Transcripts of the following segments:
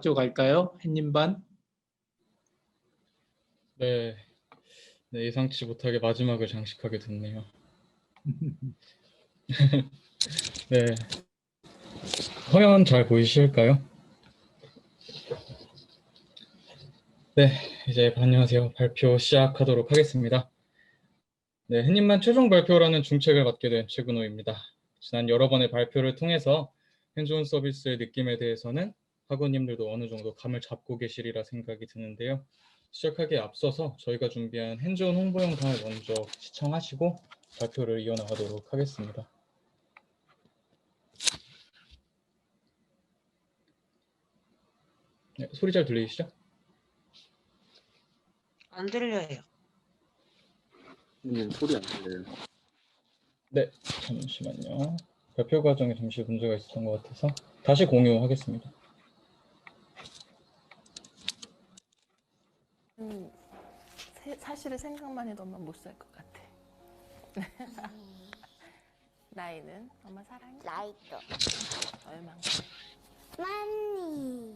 쪽 갈까요? 햇님 반? 네, 예상치 못하게 마지막을 장식하게 됐네요. 네, 화면 잘 보이실까요? 네, 이제 안녕하세요. 발표 시작하도록 하겠습니다. 네, 햇님만 최종 발표라는 중책을 맡게 된 최근호입니다. 지난 여러 번의 발표를 통해서 핸즈온 서비스의 느낌에 대해서는 학우님들도 어느 정도 감을 잡고 계시리라 생각이 드는데요. 시작하기에 앞서서 저희가 준비한 핸즈온 홍보 영상을 먼저 시청하시고 발표를 이어나가도록 하겠습니다. 네, 소리 잘 들리시죠? 안 들려요. 소리 안 들려요. 네, 잠시만요. 발표 과정에 잠시 문제가 있었던 것 같아서 다시 공유하겠습니다. 사실은 생각만 해도 엄마 못 살 것 같아. 나이는 엄마 사랑해? 나이도 얼마만큼? 많이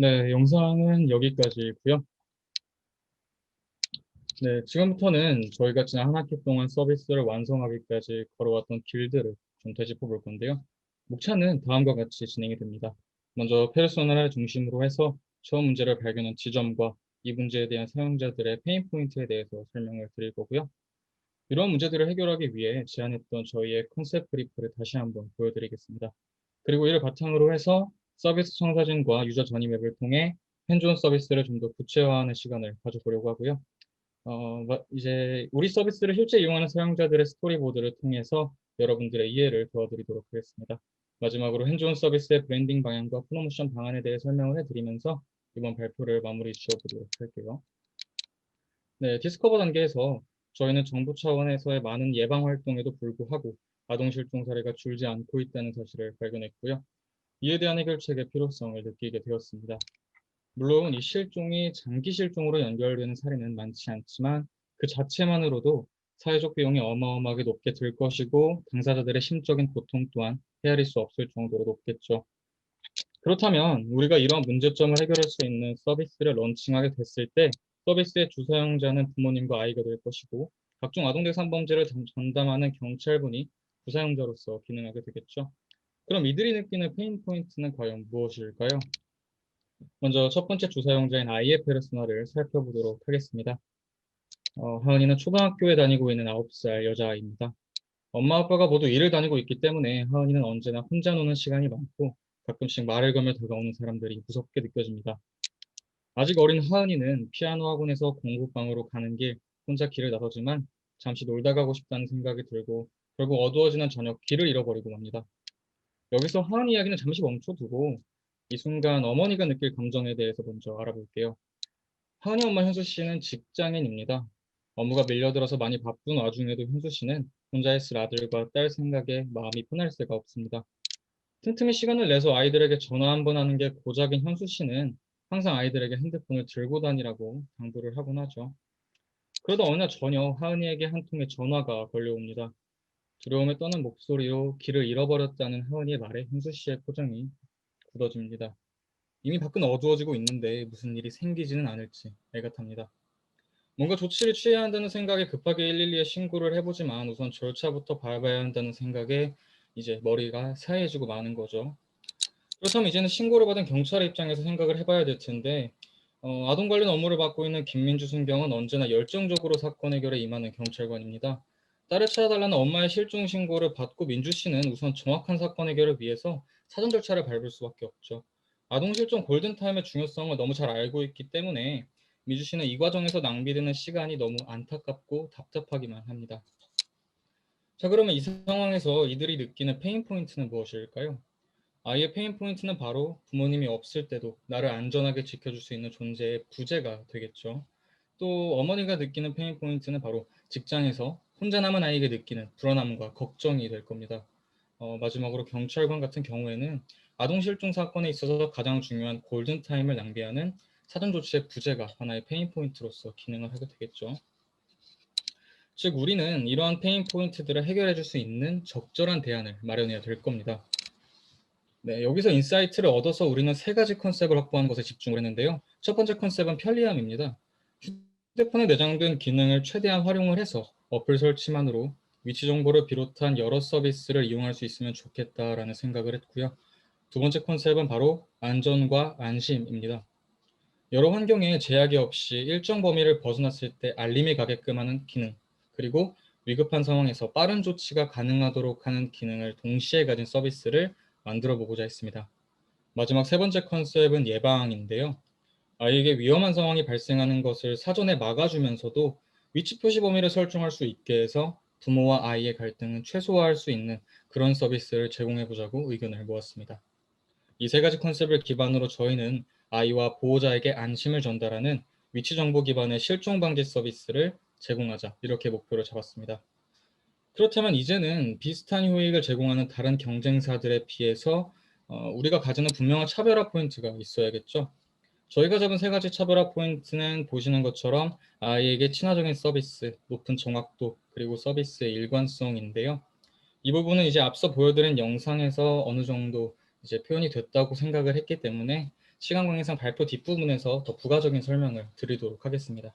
네, 영상은 여기까지고요. 네, 지금부터는 저희가 지난 한 학기 동안 서비스를 완성하기까지 걸어왔던 길들을 좀 되짚어 볼 건데요. 목차는 다음과 같이 진행이 됩니다. 먼저 페르소나를 중심으로 해서 처음 문제를 발견한 지점과 이 문제에 대한 사용자들의 페인 포인트에 대해서 설명을 드릴 거고요. 이런 문제들을 해결하기 위해 제안했던 저희의 컨셉 브리프를 다시 한번 보여드리겠습니다. 그리고 이를 바탕으로 해서 서비스 청사진과 유저 전이 맵을 통해 핸즈온 서비스를 좀 더 구체화하는 시간을 가져보려고 하고요. 이제 우리 서비스를 실제 이용하는 사용자들의 스토리보드를 통해서 여러분들의 이해를 도와드리도록 하겠습니다. 마지막으로 핸즈온 서비스의 브랜딩 방향과 프로모션 방안에 대해 설명을 해드리면서 이번 발표를 마무리 지어보도록 할게요. 네, 디스커버 단계에서 저희는 정부 차원에서의 많은 예방 활동에도 불구하고 아동 실종 사례가 줄지 않고 있다는 사실을 발견했고요. 이에 대한 해결책의 필요성을 느끼게 되었습니다. 물론 이 실종이 장기 실종으로 연결되는 사례는 많지 않지만 그 자체만으로도 사회적 비용이 어마어마하게 높게 들 것이고 당사자들의 심적인 고통 또한 헤아릴 수 없을 정도로 높겠죠. 그렇다면 우리가 이러한 문제점을 해결할 수 있는 서비스를 런칭하게 됐을 때 서비스의 주사용자는 부모님과 아이가 될 것이고 각종 아동 대상 범죄를 전담하는 경찰분이 부사용자로서 기능하게 되겠죠. 그럼 이들이 느끼는 페인 포인트는 과연 무엇일까요? 먼저 첫 번째 주사용자인 아이의 페르소나를 살펴보도록 하겠습니다. 하은이는 초등학교에 다니고 있는 9살 여자아이입니다. 엄마 아빠가 모두 일을 다니고 있기 때문에 하은이는 언제나 혼자 노는 시간이 많고 가끔씩 말을 걸며 다가오는 사람들이 무섭게 느껴집니다. 아직 어린 하은이는 피아노 학원에서 공부방으로 가는 길 혼자 길을 나서지만 잠시 놀다 가고 싶다는 생각이 들고 결국 어두워지는 저녁 길을 잃어버리고 맙니다. 여기서 하은 이야기는 잠시 멈춰두고 이 순간 어머니가 느낄 감정에 대해서 먼저 알아볼게요. 하은이 엄마 현수 씨는 직장인입니다. 업무가 밀려들어서 많이 바쁜 와중에도 현수 씨는 혼자 있을 아들과 딸 생각에 마음이 편할 새가 없습니다. 틈틈이 시간을 내서 아이들에게 전화 한 번 하는 게 고작인 현수 씨는 항상 아이들에게 핸드폰을 들고 다니라고 당부를 하곤 하죠. 그러다 어느 날 저녁 하은이에게 한 통의 전화가 걸려옵니다. 두려움에 떠는 목소리로 길을 잃어버렸다는 하은이의 말에 현수 씨의 표정이 굳어집니다. 이미 밖은 어두워지고 있는데 무슨 일이 생기지는 않을지 애가 탑니다. 뭔가 조치를 취해야 한다는 생각에 급하게 112에 신고를 해보지만 우선 절차부터 밟아야 한다는 생각에 이제 머리가 새하얘지고 마는 거죠. 그렇다면 이제는 신고를 받은 경찰의 입장에서 생각을 해봐야 될 텐데 아동 관련 업무를 맡고 있는 김민주 순경은 언제나 열정적으로 사건 해결에 임하는 경찰관입니다. 딸을 찾아달라는 엄마의 실종 신고를 받고 민주 씨는 우선 정확한 사건 해결을 위해서 사전 절차를 밟을 수밖에 없죠. 아동 실종 골든타임의 중요성을 너무 잘 알고 있기 때문에 민주 씨는 이 과정에서 낭비되는 시간이 너무 안타깝고 답답하기만 합니다. 자, 그러면 이 상황에서 이들이 느끼는 페인 포인트는 무엇일까요? 아이의 페인 포인트는 바로 부모님이 없을 때도 나를 안전하게 지켜줄 수 있는 존재의 부재가 되겠죠. 또 어머니가 느끼는 페인 포인트는 바로 직장에서 혼자 남은 아이에게 느끼는 불안함과 걱정이 될 겁니다. 마지막으로 경찰관 같은 경우에는 아동 실종 사건에 있어서 가장 중요한 골든타임을 낭비하는 사전 조치의 부재가 하나의 페인 포인트로서 기능을 하게 되겠죠. 즉 우리는 이러한 페인 포인트들을 해결해 줄 수 있는 적절한 대안을 마련해야 될 겁니다. 네, 여기서 인사이트를 얻어서 우리는 세 가지 컨셉을 확보하는 것에 집중을 했는데요. 첫 번째 컨셉은 편리함입니다. 휴대폰에 내장된 기능을 최대한 활용을 해서 어플 설치만으로 위치 정보를 비롯한 여러 서비스를 이용할 수 있으면 좋겠다라는 생각을 했고요. 두 번째 컨셉은 바로 안전과 안심입니다. 여러 환경에 제약이 없이 일정 범위를 벗어났을 때 알림이 가게끔 하는 기능, 그리고 위급한 상황에서 빠른 조치가 가능하도록 하는 기능을 동시에 가진 서비스를 만들어 보고자 했습니다. 마지막 세 번째 컨셉은 예방인데요. 아이에게 위험한 상황이 발생하는 것을 사전에 막아주면서도 위치 표시 범위를 설정할 수 있게 해서 부모와 아이의 갈등을 최소화할 수 있는 그런 서비스를 제공해 보자고 의견을 모았습니다. 이 세 가지 컨셉을 기반으로 저희는 아이와 보호자에게 안심을 전달하는 위치 정보 기반의 실종 방지 서비스를 제공하자 이렇게 목표를 잡았습니다. 그렇다면 이제는 비슷한 효익을 제공하는 다른 경쟁사들에 비해서 우리가 가지는 분명한 차별화 포인트가 있어야겠죠. 저희가 잡은 세 가지 차별화 포인트는 보시는 것처럼 아이에게 친화적인 서비스, 높은 정확도, 그리고 서비스의 일관성인데요. 이 부분은 이제 앞서 보여드린 영상에서 어느 정도 이제 표현이 됐다고 생각을 했기 때문에 시간 관계상 발표 뒷부분에서 더 부가적인 설명을 드리도록 하겠습니다.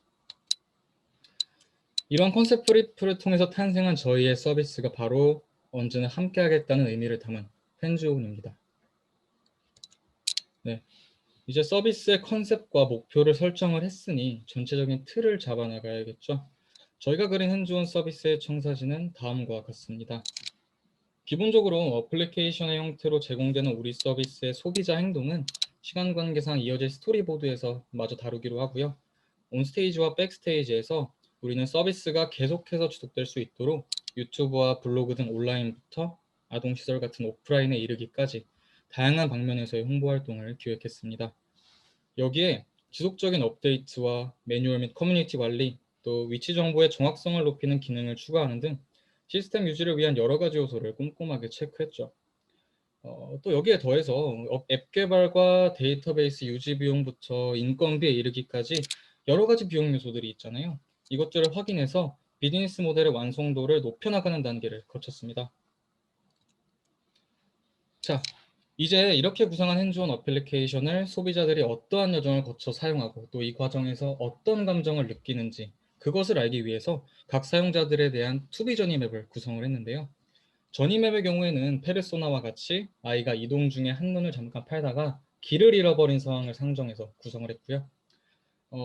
이러한 컨셉 브리프를 통해서 탄생한 저희의 서비스가 바로 언제나 함께하겠다는 의미를 담은 펜즈온입니다. 네, 이제 서비스의 컨셉과 목표를 설정을 했으니 전체적인 틀을 잡아나가야겠죠. 저희가 그린 핸즈온 서비스의 청사진은 다음과 같습니다. 기본적으로 어플리케이션의 형태로 제공되는 우리 서비스의 소비자 행동은 시간 관계상 이어질 스토리보드에서 마저 다루기로 하고요. 온스테이지와 백스테이지에서 우리는 서비스가 계속해서 지속될 수 있도록 유튜브와 블로그 등 온라인부터 아동시설 같은 오프라인에 이르기까지 다양한 방면에서의 홍보 활동을 기획했습니다. 여기에 지속적인 업데이트와 매뉴얼 및 커뮤니티 관리, 또 위치 정보의 정확성을 높이는 기능을 추가하는 등 시스템 유지를 위한 여러 가지 요소를 꼼꼼하게 체크했죠. 또 여기에 더해서 앱 개발과 데이터베이스 유지 비용부터 인건비에 이르기까지 여러 가지 비용 요소들이 있잖아요. 이것들을 확인해서 비즈니스 모델의 완성도를 높여나가는 단계를 거쳤습니다. 자, 이제 이렇게 구성한 핸즈온 어플리케이션을 소비자들이 어떠한 여정을 거쳐 사용하고 또 이 과정에서 어떤 감정을 느끼는지 그것을 알기 위해서 각 사용자들에 대한 투비 저니 맵을 구성을 했는데요. 저니 맵의 경우에는 페르소나와 같이 아이가 이동 중에 한눈을 잠깐 팔다가 길을 잃어버린 상황을 상정해서 구성을 했고요.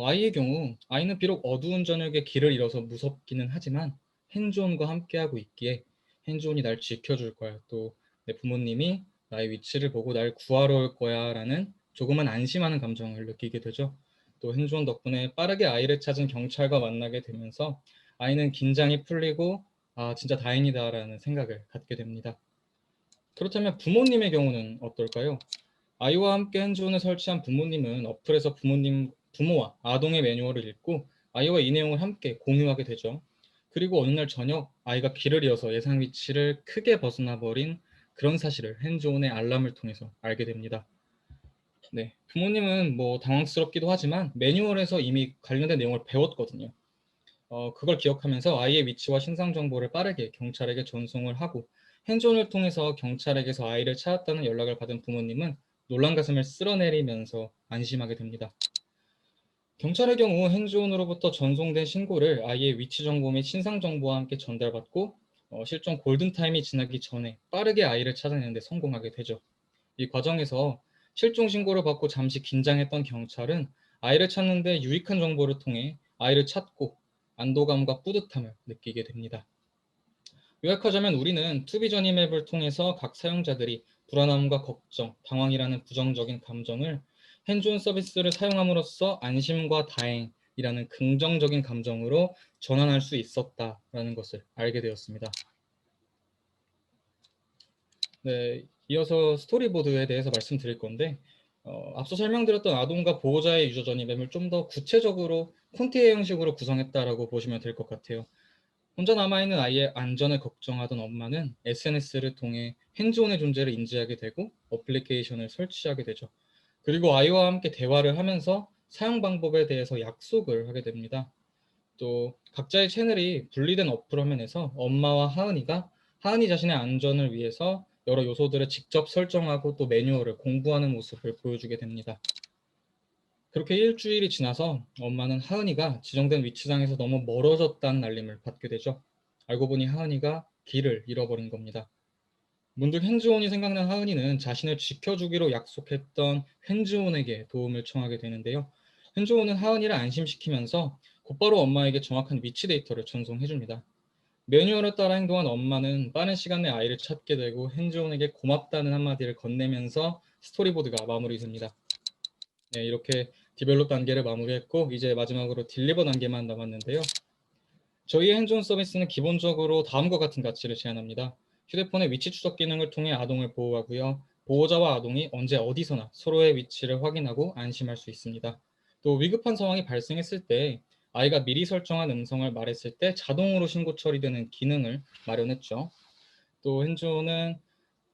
아이의 경우 아이는 비록 어두운 저녁에 길을 잃어서 무섭기는 하지만 핸즈온과 함께하고 있기에 핸즈온이 날 지켜줄 거야. 또 내 부모님이 나의 위치를 보고 날 구하러 올 거야 라는 조금은 안심하는 감정을 느끼게 되죠. 또 핸즈온 덕분에 빠르게 아이를 찾은 경찰과 만나게 되면서 아이는 긴장이 풀리고 아 진짜 다행이다 라는 생각을 갖게 됩니다. 그렇다면 부모님의 경우는 어떨까요? 아이와 함께 핸즈온을 설치한 부모님은 어플에서 부모와 아동의 매뉴얼을 읽고 아이와 이 내용을 함께 공유하게 되죠. 그리고 어느 날 저녁 아이가 길을 잃어서 예상 위치를 크게 벗어나 버린 그런 사실을 핸즈온의 알람을 통해서 알게 됩니다. 네, 부모님은 뭐 당황스럽기도 하지만 매뉴얼에서 이미 관련된 내용을 배웠거든요. 그걸 기억하면서 아이의 위치와 신상 정보를 빠르게 경찰에게 전송을 하고 핸즈온을 통해서 경찰에게서 아이를 찾았다는 연락을 받은 부모님은 놀란 가슴을 쓸어내리면서 안심하게 됩니다. 경찰의 경우 핸즈온으로부터 전송된 신고를 아이의 위치 정보 및 신상 정보와 함께 전달받고 실종 골든타임이 지나기 전에 빠르게 아이를 찾아내는 데 성공하게 되죠. 이 과정에서 실종 신고를 받고 잠시 긴장했던 경찰은 아이를 찾는 데 유익한 정보를 통해 아이를 찾고 안도감과 뿌듯함을 느끼게 됩니다. 요약하자면 우리는 투비저니 맵을 통해서 각 사용자들이 불안함과 걱정, 당황이라는 부정적인 감정을 핸즈온 서비스를 사용함으로써 안심과 다행이라는 긍정적인 감정으로 전환할 수 있었다라는 것을 알게 되었습니다. 네, 이어서 스토리보드에 대해서 말씀드릴 건데 앞서 설명드렸던 아동과 보호자의 유저 전입 앱을 좀 더 구체적으로 콘티에 형식으로 구성했다라고 보시면 될 것 같아요. 혼자 남아있는 아이의 안전을 걱정하던 엄마는 SNS를 통해 핸즈온의 존재를 인지하게 되고 어플리케이션을 설치하게 되죠. 그리고 아이와 함께 대화를 하면서 사용 방법에 대해서 약속을 하게 됩니다. 또 각자의 채널이 분리된 어플 화면에서 엄마와 하은이 자신의 안전을 위해서 여러 요소들을 직접 설정하고 또 매뉴얼을 공부하는 모습을 보여주게 됩니다. 그렇게 일주일이 지나서 엄마는 하은이가 지정된 위치상에서 너무 멀어졌다는 알림을 받게 되죠. 알고 보니 하은이가 길을 잃어버린 겁니다. 문득 핸즈온이 생각난 하은이는 자신을 지켜주기로 약속했던 핸즈온에게 도움을 청하게 되는데요. 핸즈온은 하은이를 안심시키면서 곧바로 엄마에게 정확한 위치 데이터를 전송해줍니다. 매뉴얼을 따라 행동한 엄마는 빠른 시간 내 아이를 찾게 되고 핸즈온에게 고맙다는 한마디를 건네면서 스토리보드가 마무리됩니다. 네, 이렇게 디벨롭 단계를 마무리했고 이제 마지막으로 딜리버 단계만 남았는데요. 저희의 핸즈온 서비스는 기본적으로 다음과 같은 가치를 제안합니다. 휴대폰의 위치 추적 기능을 통해 아동을 보호하고요. 보호자와 아동이 언제 어디서나 서로의 위치를 확인하고 안심할 수 있습니다. 또 위급한 상황이 발생했을 때 아이가 미리 설정한 음성을 말했을 때 자동으로 신고 처리되는 기능을 마련했죠. 또 핸즈온은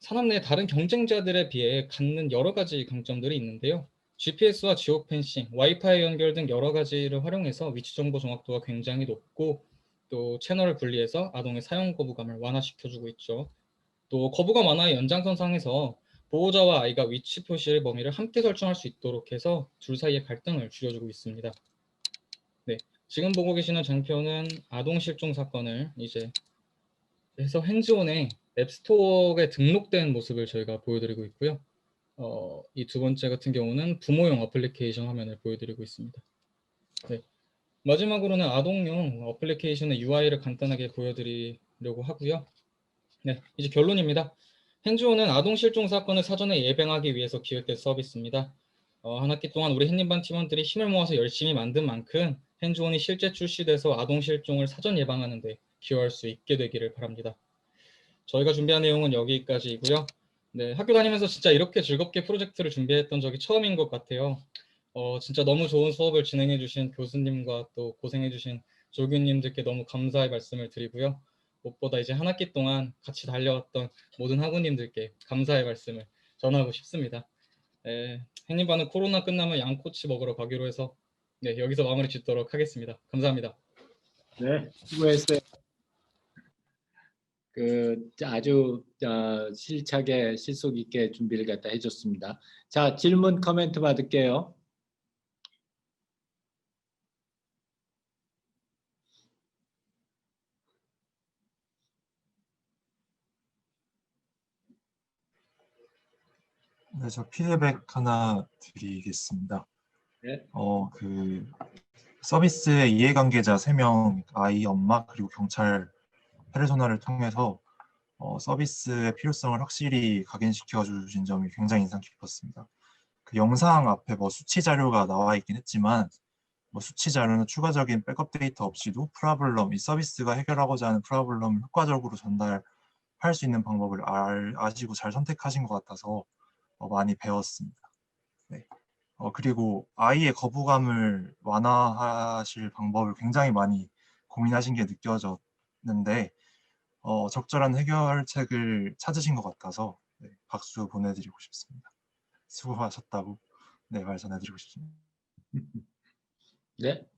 산업 내 다른 경쟁자들에 비해 갖는 여러 가지 강점들이 있는데요. GPS와 지오펜싱, 와이파이 연결 등 여러 가지를 활용해서 위치 정보 정확도가 굉장히 높고 또 채널을 분리해서 아동의 사용 거부감을 완화시켜주고 있죠. 또 거부감 완화의 연장선상에서 보호자와 아이가 위치 표시의 범위를 함께 설정할 수 있도록 해서 둘 사이의 갈등을 줄여주고 있습니다. 네, 지금 보고 계시는 장표는 아동 실종 사건을 이제 해서 핸즈온의 앱스토어에 등록된 모습을 저희가 보여드리고 있고요. 이 두 번째 같은 경우는 부모용 어플리케이션 화면을 보여드리고 있습니다. 네. 마지막으로는 아동용 어플리케이션의 UI를 간단하게 보여드리려고 하고요. 네, 이제 결론입니다. 핸즈온은 아동 실종 사건을 사전에 예방하기 위해서 기획된 서비스입니다. 한 학기 동안 우리 햇님반 팀원들이 힘을 모아서 열심히 만든 만큼 핸즈온이 실제 출시돼서 아동 실종을 사전 예방하는 데 기여할 수 있게 되기를 바랍니다. 저희가 준비한 내용은 여기까지이고요. 네, 학교 다니면서 진짜 이렇게 즐겁게 프로젝트를 준비했던 적이 처음인 것 같아요. 진짜 너무 좋은 수업을 진행해 주신 교수님과 또 고생해 주신 조교님들께 너무 감사의 말씀을 드리고요. 무엇보다 이제 한 학기 동안 같이 달려왔던 모든 학우님들께 감사의 말씀을 전하고 싶습니다. 햇님반은 코로나 끝나면 양꼬치 먹으러 가기로 해서 네, 여기서 마무리 짓도록 하겠습니다. 감사합니다. 네, 수고했어요. 아주 실차게 실속 있게 준비를 갖다 해줬습니다. 자, 질문 코멘트 받을게요. 네, 저 피드백 하나 드리겠습니다. 네. 서비스의 이해관계자 3명, 아이, 엄마, 그리고 경찰 페르소나를 통해서 서비스의 필요성을 확실히 각인시켜 주신 점이 굉장히 인상 깊었습니다. 그 영상 앞에 수치 자료가 나와 있긴 했지만 수치 자료는 추가적인 백업 데이터 없이도 이 서비스가 해결하고자 하는 프로블럼을 효과적으로 전달해 할 수 있는 방법을 아시고 잘 선택하신 것 같아서 많이 배웠습니다. 네. 그리고 아이의 거부감을 완화하실 방법을 굉장히 많이 고민하신 게 느껴졌는데 적절한 해결책을 찾으신 것 같아서 네, 박수 보내드리고 싶습니다. 수고하셨다고 네, 말 전해드리고 싶습니다. 네,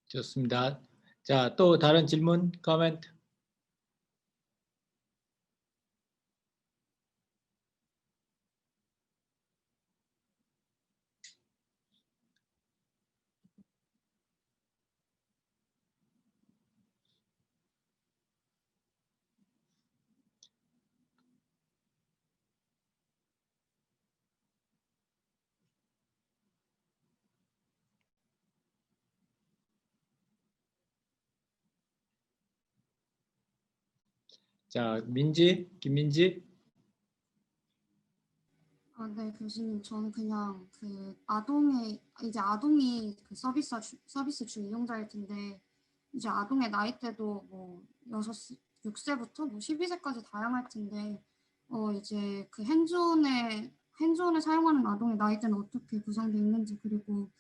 좋습니다. 자, 또 다른 질문, 코멘트? 자, 김민지? 네, 교수님, 저는 그냥 그 아동이 그 서비스 주 이용자일 텐데, 이제 아동의 나이대도 뭐 6세부터 뭐 12세까지 다양할 텐데, 이제 그 핸즈온을 사용하는 아동의 나이대는 어떻게 구성되어 있는지, 그리고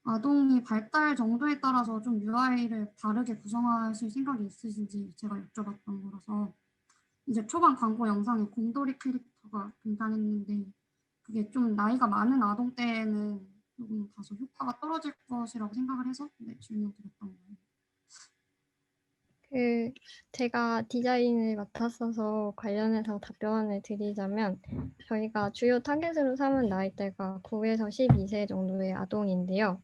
아동이 발달 정도에 따라서 좀 UI를 다르게 구성하실 생각이 있으신지 제가 여쭤봤던 거라서, 이제 초반 광고 영상에 곰돌이 캐릭터가 등장했는데, 그게 좀 나이가 많은 아동 때에는 조금 다소 효과가 떨어질 것이라고 생각을 해서 질문 드렸던 거예요. 제가 디자인을 맡았어서 관련해서 답변을 드리자면, 저희가 주요 타겟으로 삼은 나이대가 9에서 12세 정도의 아동인데요.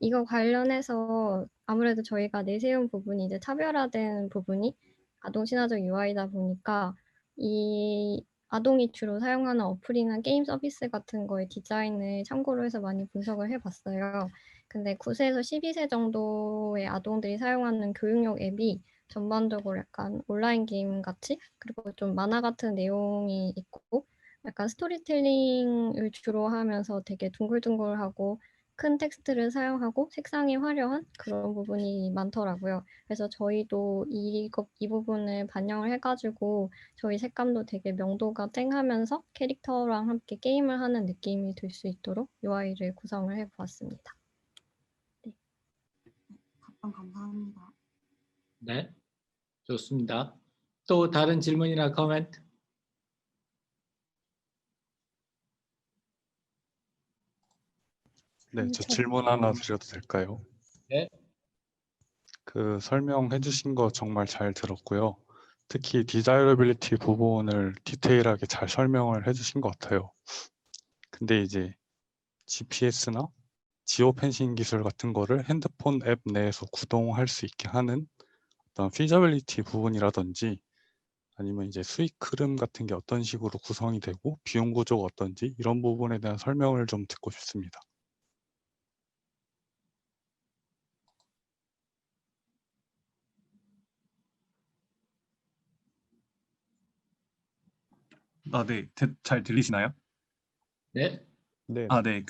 이거 관련해서 아무래도 저희가 내세운 부분이 이제 차별화된 부분이 아동 친화적 UI다 보니까 이 아동이 주로 사용하는 어플이나 게임 서비스 같은 거의 디자인을 참고로 해서 많이 분석을 해봤어요. 근데 9세에서 12세 정도의 아동들이 사용하는 교육용 앱이 전반적으로 약간 온라인 게임 같이, 그리고 좀 만화 같은 내용이 있고 약간 스토리텔링을 주로 하면서 되게 둥글둥글하고 큰 텍스트를 사용하고 색상이 화려한 그런 부분이 많더라고요. 그래서 저희도 이 부분을 반영을 해가지고 저희 색감도 되게 명도가 쨍하면서 캐릭터랑 함께 게임을 하는 느낌이 들 수 있도록 UI를 구성을 해보았습니다. 답변 감사합니다. 네, 좋습니다. 또 다른 질문이나 코멘트? 네, 저 질문 하나 드려도 될까요? 네. 그 설명해 주신 거 정말 잘 들었고요. 특히 디자이러빌리티 부분을 디테일하게 잘 설명을 해 주신 것 같아요. 근데 이제 GPS나 지오펜싱 기술 같은 거를 핸드폰 앱 내에서 구동할 수 있게 하는 어떤 피저빌리티 부분이라든지 아니면 이제 수익 흐름 같은 게 어떤 식으로 구성이 되고 비용 구조가 어떤지 이런 부분에 대한 설명을 좀 듣고 싶습니다. 네. 잘 들리시나요? 네. 네. 네.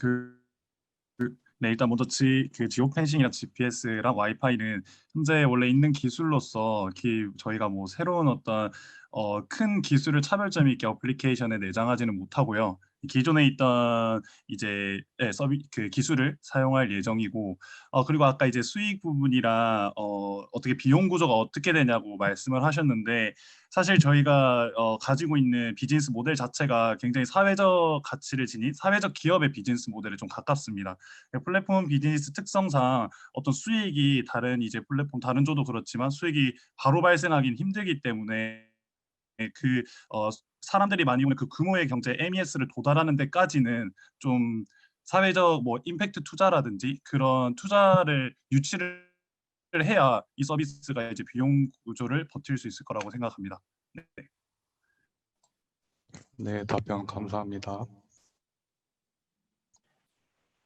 네, 일단 먼저 지오펜싱이랑 GPS랑 와이파이는 현재 원래 있는 기술로서 저희가 뭐 새로운 어떤 큰 기술을 차별점 있게 어플리케이션에 내장하지는 못하고요. 기존에 있던 이제 그 기술을 사용할 예정이고 그리고 아까 이제 수익 부분이랑 어떻게 비용 구조가 어떻게 되냐고 말씀을 하셨는데 사실 저희가 가지고 있는 비즈니스 모델 자체가 굉장히 사회적 가치를 지닌 사회적 기업의 비즈니스 모델에 좀 가깝습니다. 플랫폼 비즈니스 특성상 어떤 수익이 다른 이제 플랫폼 다른 조도 그렇지만 수익이 바로 발생하기는 힘들기 때문에 사람들이 많이 오는 그 규모의 경제 MES를 도달하는 데까지는 좀 사회적 뭐 임팩트 투자라든지 그런 투자를 유치를 해야 이 서비스가 이제 비용 구조를 버틸 수 있을 거라고 생각합니다. 네. 네, 답변 감사합니다.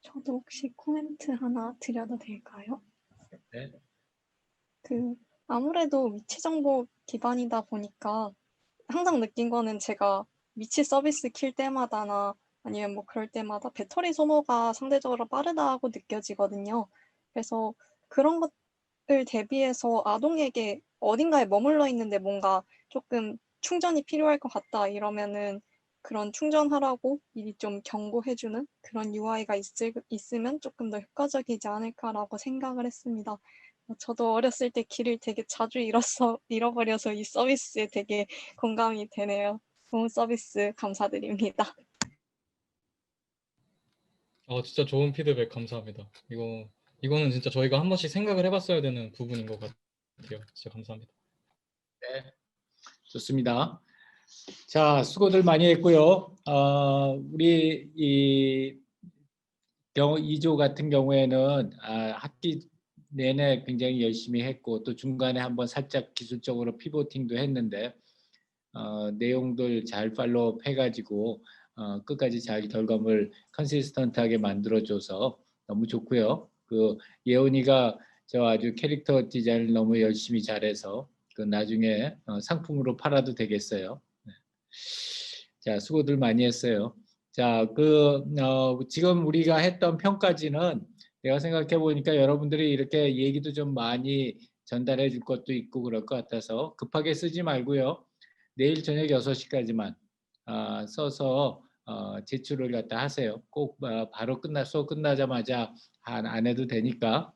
저도 혹시 코멘트 하나 드려도 될까요? 네. 아무래도 위치 정보 기반이다 보니까 항상 느낀 거는 제가 위치 서비스 킬 때마다나 아니면 뭐 그럴 때마다 배터리 소모가 상대적으로 빠르다고 느껴지거든요. 그래서 그런 것을 대비해서 아동에게 어딘가에 머물러 있는데 뭔가 조금 충전이 필요할 것 같다 이러면은 그런 충전하라고 미리 좀 경고해주는 그런 UI가 있으면 조금 더 효과적이지 않을까라고 생각을 했습니다. 저도 어렸을 때 길을 되게 자주 잃어버려서 이 서비스에 되게 공감이 되네요. 좋은 서비스 감사드립니다. 진짜 좋은 피드백 감사합니다. 이거는 진짜 저희가 한 번씩 생각을 해봤어야 되는 부분인 것 같아요. 진짜 감사합니다. 네, 좋습니다. 자, 수고들 많이 했고요. 우리 이 경우 2조 같은 경우에는 학기 내내 굉장히 열심히 했고 또 중간에 한번 살짝 기술적으로 피보팅도 했는데 내용들 잘 팔로우 해가지고 끝까지 잘 결과물 컨시스턴트하게 만들어줘서 너무 좋고요. 그 예원이가 저 아주 캐릭터 디자인을 너무 열심히 잘해서 그 나중에 상품으로 팔아도 되겠어요. 네. 자, 수고들 많이 했어요. 자, 지금 우리가 했던 평가지는 내가 생각해 보니까 여러분들이 이렇게 얘기도 좀 많이 전달해 줄 것도 있고 그럴 것 같아서 급하게 쓰지 말고요. 내일 저녁 6시까지만 써서 제출을 갖다 하세요. 꼭 바로 수업 끝나자마자 안 해도 되니까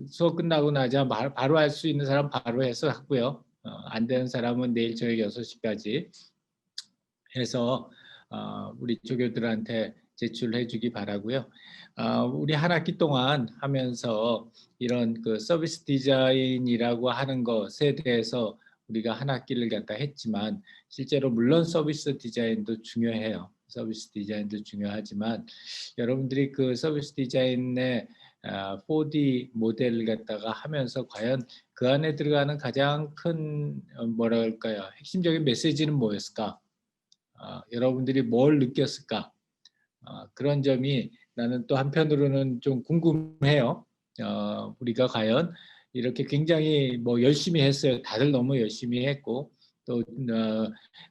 수업 끝나고 나자 바로 할 수 있는 사람 바로 해서 하고요. 안 되는 사람은 내일 저녁 6시까지 해서 우리 조교들한테 제출해 주기 바라고요. 우리 한 학기 동안 하면서 이런 그 서비스 디자인이라고 하는 것에 대해서 우리가 한 학기를 갖다 했지만 실제로 물론 서비스 디자인도 중요해요. 서비스 디자인도 중요하지만 여러분들이 그 서비스 디자인의 4D 모델을 갖다가 하면서 과연 그 안에 들어가는 가장 큰 뭐랄까요? 핵심적인 메시지는 뭐였을까? 여러분들이 뭘 느꼈을까? 그런 점이 나는 또 한편으로는 좀 궁금해요. 우리가 과연 이렇게 굉장히 뭐 열심히 했어요. 다들 너무 열심히 했고 또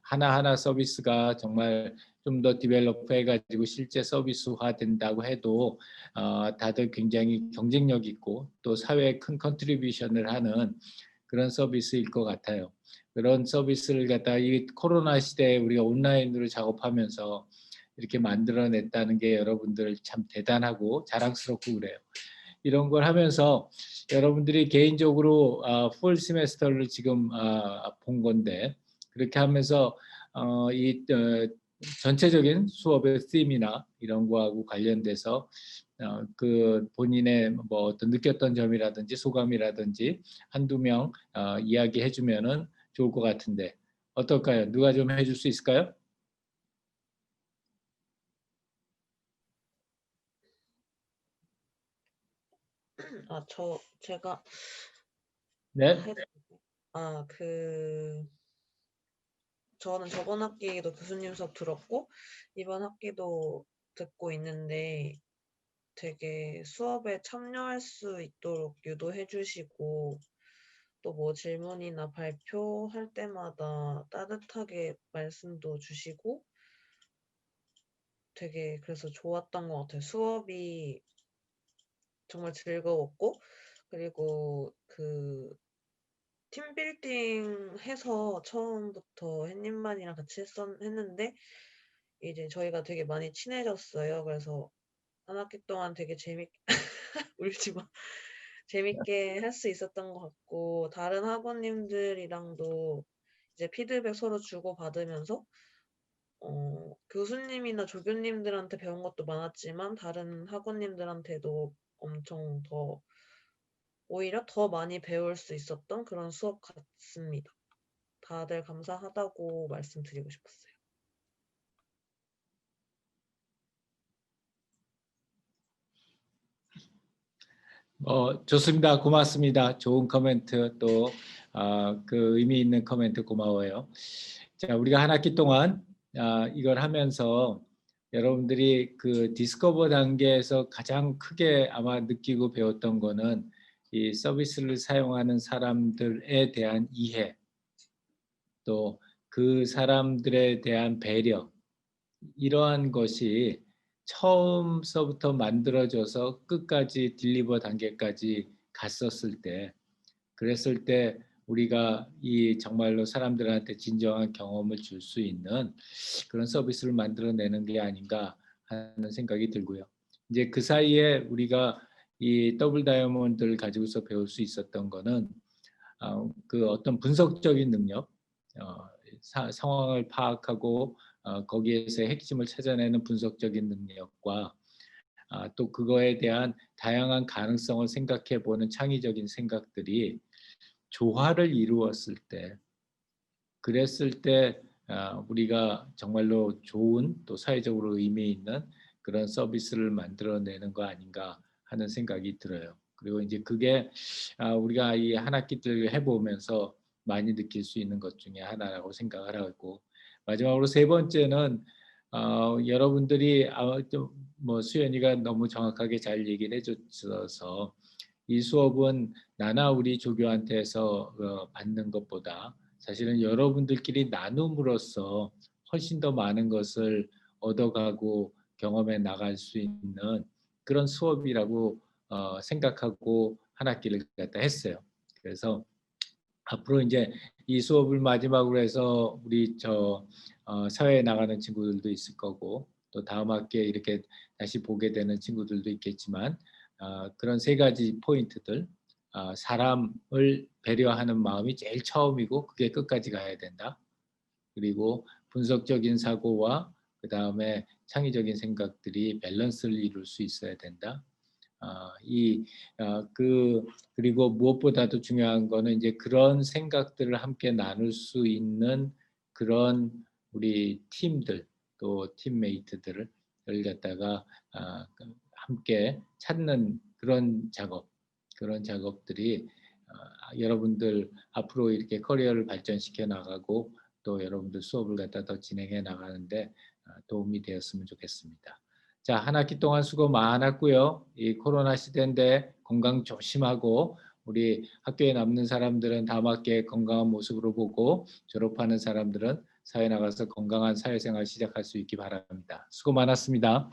하나하나 서비스가 정말 좀 더 디벨롭 해가지고 실제 서비스화 된다고 해도 다들 굉장히 경쟁력 있고 또 사회에 큰 컨트리뷰션을 하는 그런 서비스일 것 같아요. 그런 서비스를 갖다 이 코로나 시대에 우리가 온라인으로 작업하면서 이렇게 만들어냈다는 게 여러분들 참 대단하고 자랑스럽고 그래요. 이런 걸 하면서 여러분들이 개인적으로 풀 세메스터를 지금 본 건데 그렇게 하면서 전체적인 수업의 팀이나 이런 거하고 관련돼서 그 본인의 뭐 어떤 느꼈던 점이라든지 소감이라든지 한두 명 이야기해 주면은 좋을 것 같은데 어떨까요? 누가 좀 해줄 수 있을까요? 제가 네. 저는 저번 학기에도 교수님 수업 들었고 이번 학기도 듣고 있는데 되게 수업에 참여할 수 있도록 유도해 주시고 또 뭐 질문이나 발표할 때마다 따뜻하게 말씀도 주시고 되게 그래서 좋았던 것 같아요. 수업이 정말 즐거웠고 그리고 그 팀빌딩 해서 처음부터 햇님만이랑 같이 했는데 이제 저희가 되게 많이 친해졌어요. 그래서 한 학기 동안 되게 울지 마. 재밌게 할 수 있었던 것 같고 다른 학원님들이랑도 이제 피드백 서로 주고받으면서 교수님이나 조교님들한테 배운 것도 많았지만 다른 학원님들한테도 엄청 오히려 더 많이 배울 수 있었던 그런 수업 같습니다. 다들 감사하다고 말씀드리고 싶었어요. 좋습니다. 고맙습니다. 좋은 코멘트 또 그 의미 있는 코멘트 고마워요. 자, 우리가 한 학기 동안 이걸 하면서 여러분들이 그 디스커버 단계에서 가장 크게 아마 느끼고 배웠던 거는 이 서비스를 사용하는 사람들에 대한 이해, 또 그 사람들에 대한 배려, 이러한 것이 처음서부터 만들어져서 끝까지 딜리버 단계까지 갔었을 때 그랬을 때 우리가 이 정말로 사람들한테 진정한 경험을 줄 수 있는 그런 서비스를 만들어내는 게 아닌가 하는 생각이 들고요. 이제 그 사이에 우리가 이 더블 다이아몬드를 가지고서 배울 수 있었던 거는 그 어떤 분석적인 능력, 상황을 파악하고 거기에서 핵심을 찾아내는 분석적인 능력과 또 그거에 대한 다양한 가능성을 생각해 보는 창의적인 생각들이 조화를 이루었을 때, 그랬을 때 우리가 정말로 좋은 또 사회적으로 의미 있는 그런 서비스를 만들어내는 거 아닌가 하는 생각이 들어요. 그리고 이제 그게 우리가 이 한 학기를 해보면서 많이 느낄 수 있는 것 중에 하나라고 생각을 하고, 마지막으로 세 번째는 여러분들이 뭐 수연이가 너무 정확하게 잘 얘기를 해줬어서 이 수업은 나나 우리 조교한테서 받는 것보다 사실은 여러분들끼리 나눔으로써 훨씬 더 많은 것을 얻어가고 경험해 나갈 수 있는 그런 수업이라고 생각하고 한 학기를 갖다 했어요. 그래서 앞으로 이제 이 수업을 마지막으로 해서 우리 사회에 나가는 친구들도 있을 거고 또 다음 학기에 이렇게 다시 보게 되는 친구들도 있겠지만 그런 세 가지 포인트들, 사람을 배려하는 마음이 제일 처음이고 그게 끝까지 가야 된다. 그리고 분석적인 사고와 그 다음에 창의적인 생각들이 밸런스를 이룰 수 있어야 된다. 그리고 무엇보다도 중요한 거는 이제 그런 생각들을 함께 나눌 수 있는 그런 우리 팀들 또 팀메이트들을 갖다가 함께 찾는 그런 작업들이 여러분들 앞으로 이렇게 커리어를 발전시켜 나가고 또 여러분들 수업을 갖다 더 진행해 나가는데 도움이 되었으면 좋겠습니다. 자, 한 학기 동안 수고 많았고요. 이 코로나 시대인데 건강 조심하고 우리 학교에 남는 사람들은 다음 학기에 건강한 모습으로 보고 졸업하는 사람들은 사회 나가서 건강한 사회생활 시작할 수 있기 바랍니다. 수고 많았습니다.